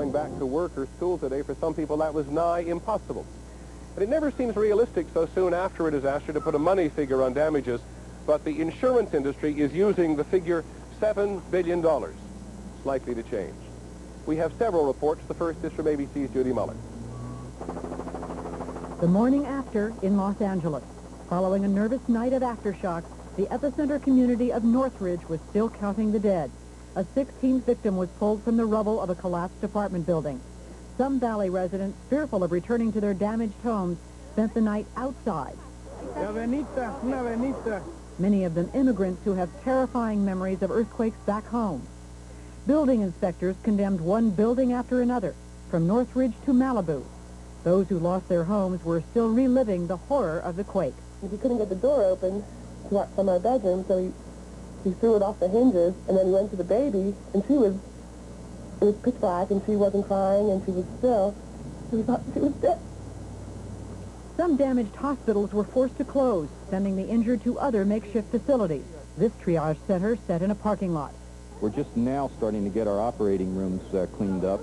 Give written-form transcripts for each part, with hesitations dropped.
going back to work or school today, for some people that was nigh impossible. And it never seems realistic so soon after a disaster to put a money figure on damages, but the insurance industry is using the figure $7 billion. It's likely to change. We have several reports. The first is from ABC's Judy Muller. The morning after in Los Angeles. Following a nervous night of aftershocks, the epicenter community of Northridge was still counting the dead. A 16th victim was pulled from the rubble of a collapsed apartment building. Some Valley residents, fearful of returning to their damaged homes, spent the night outside. Many of them immigrants who have terrifying memories of earthquakes back home. Building inspectors condemned one building after another, from Northridge to Malibu. Those who lost their homes were still reliving the horror of the quake. He couldn't get the door open from our bedroom, so he threw it off the hinges, and then he went to the baby, and it was pitch black, and she wasn't crying, and she was still, so we thought she was dead. Some damaged hospitals were forced to close, sending the injured to other makeshift facilities. This triage center set in a parking lot. We're just now starting to get our operating rooms cleaned up.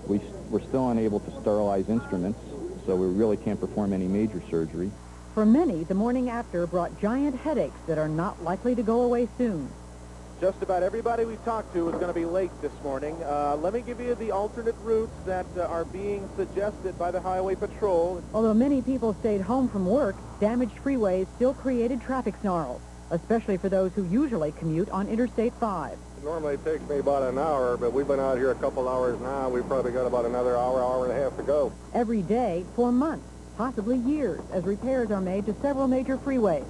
We're still unable to sterilize instruments, so we really can't perform any major surgery. For many, the morning after brought giant headaches that are not likely to go away soon. Just about everybody we talked to is going to be late this morning. Let me give you the alternate routes that are being suggested by the Highway Patrol. Although many people stayed home from work, damaged freeways still created traffic snarls, especially for those who usually commute on Interstate 5. Normally it takes me about an hour, but we've been out here a couple hours now. We've probably got about another hour, hour and a half to go. Every day for months, possibly years, as repairs are made to several major freeways.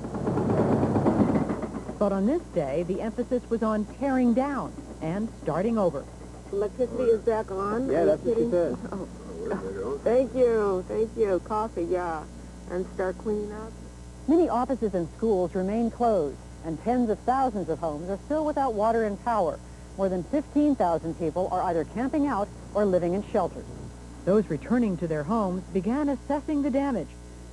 But on this day, the emphasis was on tearing down and starting over. Electricity is back on? Yeah, that's what she said. Oh. Thank you. Coffee, yeah. And start cleaning up. Many offices and schools remain closed, and tens of thousands of homes are still without water and power. More than 15,000 people are either camping out or living in shelters. Those returning to their homes began assessing the damage.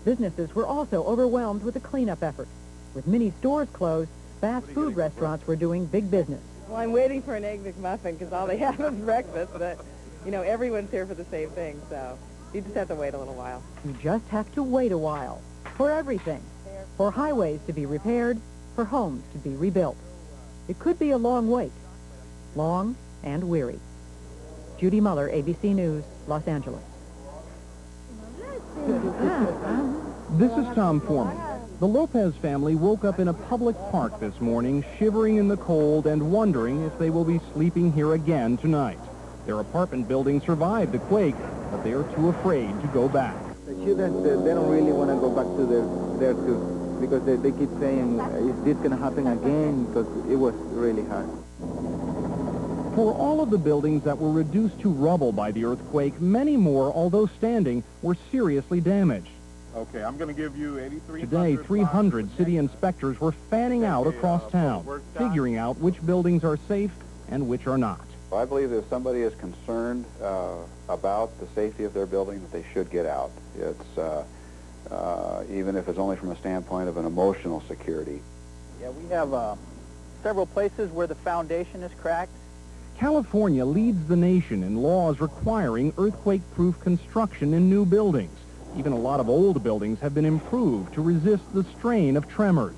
Businesses were also overwhelmed with the cleanup effort. With many stores closed, fast food restaurants were doing big business. Well, I'm waiting for an Egg McMuffin because all they have is breakfast, but, everyone's here for the same thing, so you just have to wait a little while. You just have to wait a while for everything. For highways to be repaired, for homes to be rebuilt. It could be a long wait, long and weary. Judy Muller, ABC News, Los Angeles. This is Tom Foreman. The Lopez family woke up in a public park this morning, shivering in the cold and wondering if they will be sleeping here again tonight. Their apartment building survived the quake, but they are too afraid to go back. The children, they don't really want to go back to there too, because they keep saying, is this going to happen again? Because it was really hard. For all of the buildings that were reduced to rubble by the earthquake, many more, although standing, were seriously damaged. Okay, I'm going to give you 8,300. Today, 300 city inspectors were fanning out across town, figuring out which buildings are safe and which are not. I believe that if somebody is concerned about the safety of their building, that they should get out. It's even if it's only from a standpoint of an emotional security. Yeah, we have several places where the foundation is cracked. California leads the nation in laws requiring earthquake-proof construction in new buildings. Even a lot of old buildings have been improved to resist the strain of tremors.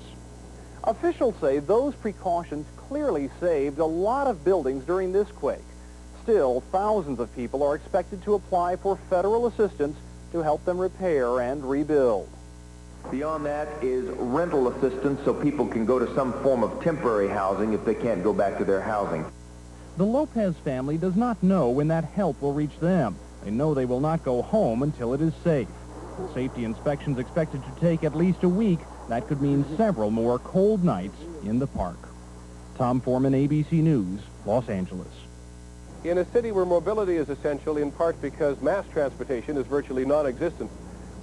Officials say those precautions clearly saved a lot of buildings during this quake. Still, thousands of people are expected to apply for federal assistance to help them repair and rebuild. Beyond that is rental assistance so people can go to some form of temporary housing if they can't go back to their housing. The Lopez family does not know when that help will reach them. They know they will not go home until it is safe. Safety inspections expected to take at least a week. That could mean several more cold nights in the park. Tom Foreman, ABC News, Los Angeles. In a city where mobility is essential, in part because mass transportation is virtually non-existent,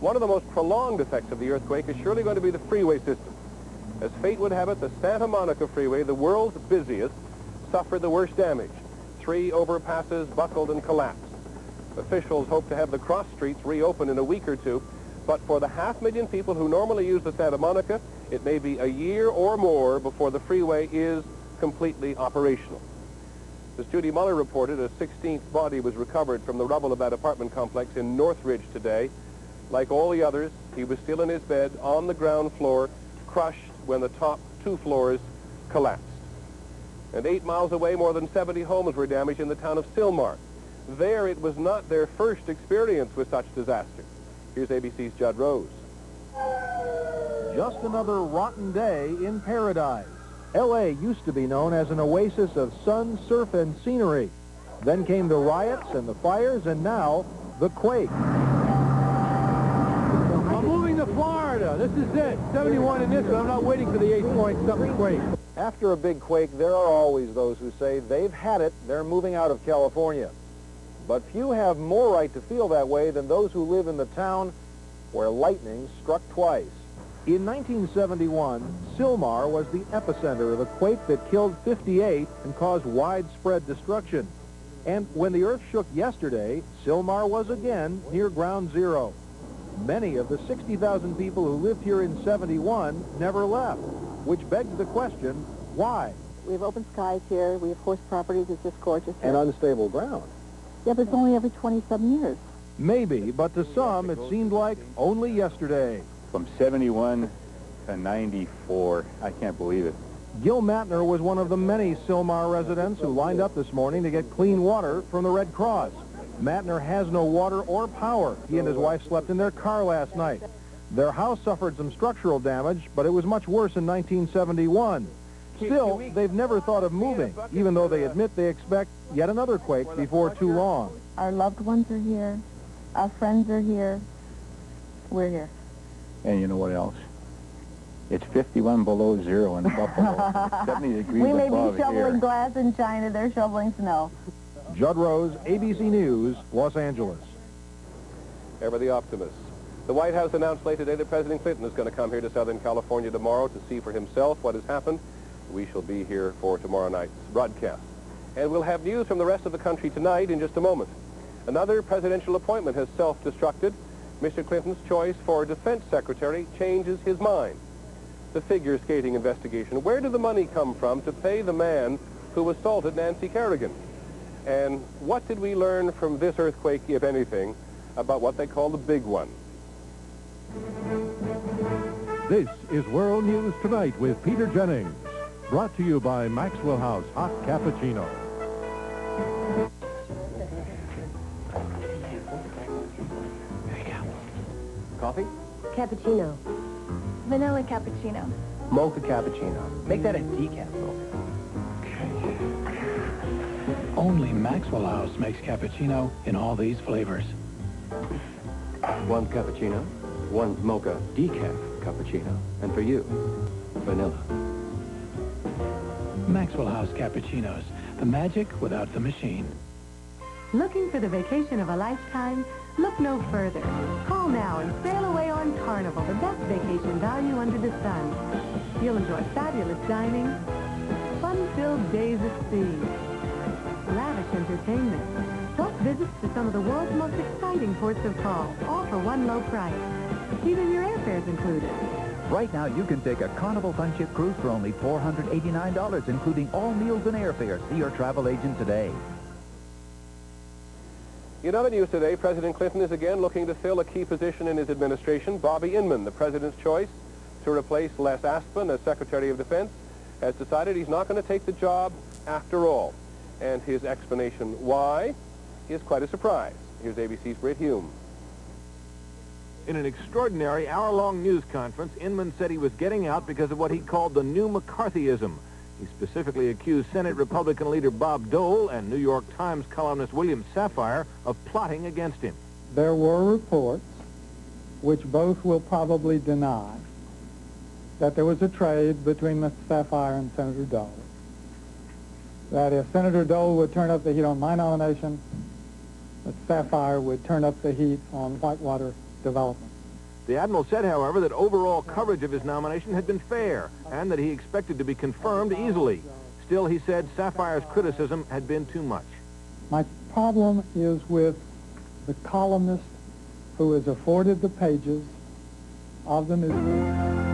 one of the most prolonged effects of the earthquake is surely going to be the freeway system. As fate would have it, the Santa Monica Freeway, the world's busiest, suffered the worst damage. 3 overpasses buckled and collapsed. Officials hope to have the cross streets reopened in a week or two, but for the 500,000 people who normally use the Santa Monica, it may be a year or more before the freeway is completely operational. As Judy Muller reported, a 16th body was recovered from the rubble of that apartment complex in Northridge today. Like all the others, he was still in his bed on the ground floor, crushed when the top 2 floors collapsed. And 8 miles away, more than 70 homes were damaged in the town of Sylmar. There, it was not their first experience with such disaster. Here's ABC's Judd Rose. Just another rotten day in paradise. L.A. used to be known as an oasis of sun, surf, and scenery. Then came the riots and the fires, and now the quake. I'm moving to Florida. This is it. 71 in this one. I'm not waiting for the 8-point-something quake. After a big quake, there are always those who say they've had it, they're moving out of California. But few have more right to feel that way than those who live in the town where lightning struck twice. In 1971, Sylmar was the epicenter of a quake that killed 58 and caused widespread destruction. And when the earth shook yesterday, Sylmar was again near ground zero. Many of the 60,000 people who lived here in 71 never left, which begs the question, why? We have open skies here. We have horse properties. It's just gorgeous. And unstable ground. Yeah, but it's only every 27 years. Maybe, but to some it seemed like only yesterday. From 71 to 94, I can't believe it. Gil Matner was one of the many Sylmar residents who lined up this morning to get clean water from the Red Cross. Matner has no water or power. He and his wife slept in their car last night. Their house suffered some structural damage, but it was much worse in 1971. Still, they've never thought of moving, even though they admit they expect yet another quake before too long. Our loved ones are here. Our friends are here. We're here. And you know what else? It's 51 below zero in Buffalo. 70 degrees We may above be shoveling here. glass in China. They're shoveling snow. Judd Rose, ABC News, Los Angeles. Ever the optimist. The White House announced late today that President Clinton is going to come here to Southern California tomorrow to see for himself what has happened. We shall be here for tomorrow night's broadcast. And we'll have news from the rest of the country tonight in just a moment. Another presidential appointment has self-destructed. Mr. Clinton's choice for Defense Secretary changes his mind. The figure skating investigation. Where did the money come from to pay the man who assaulted Nancy Kerrigan? And what did we learn from this earthquake, if anything, about what they call the big one? This is World News Tonight with Peter Jennings. Brought to you by Maxwell House Hot Cappuccino. Coffee? Cappuccino. Vanilla cappuccino. Mocha cappuccino. Make that a decaf, though. Only Maxwell House makes cappuccino in all these flavors. 1 cappuccino, 1 mocha decaf cappuccino. And for you, vanilla. Maxwell House cappuccinos. The magic without the machine. Looking for the vacation of a lifetime? Look no further. Call now and sail away on Carnival, the best vacation value under the sun. You'll enjoy fabulous dining, fun-filled days at sea, lavish entertainment, plus visits to some of the world's most exciting ports of call, all for one low price. Even your airfare's included. Right now, you can take a Carnival Fun Ship cruise for only $489, including all meals and airfare. See your travel agent today. In other news today, President Clinton is again looking to fill a key position in his administration. Bobby Inman, the president's choice to replace Les Aspin as Secretary of Defense, has decided he's not going to take the job after all. And his explanation why is quite a surprise. Here's ABC's Britt Hume. In an extraordinary hour-long news conference, Inman said he was getting out because of what he called the new McCarthyism. He specifically accused Senate Republican leader Bob Dole and New York Times columnist William Safire of plotting against him. There were reports, which both will probably deny, that there was a trade between Mr. Safire and Senator Dole. That if Senator Dole would turn up the heat on my nomination, Mr. Safire would turn up the heat on Whitewater development. The Admiral said, however, that overall coverage of his nomination had been fair and that he expected to be confirmed easily. Still, he said Safire's criticism had been too much. My problem is with the columnist who is afforded the pages of the newspaper.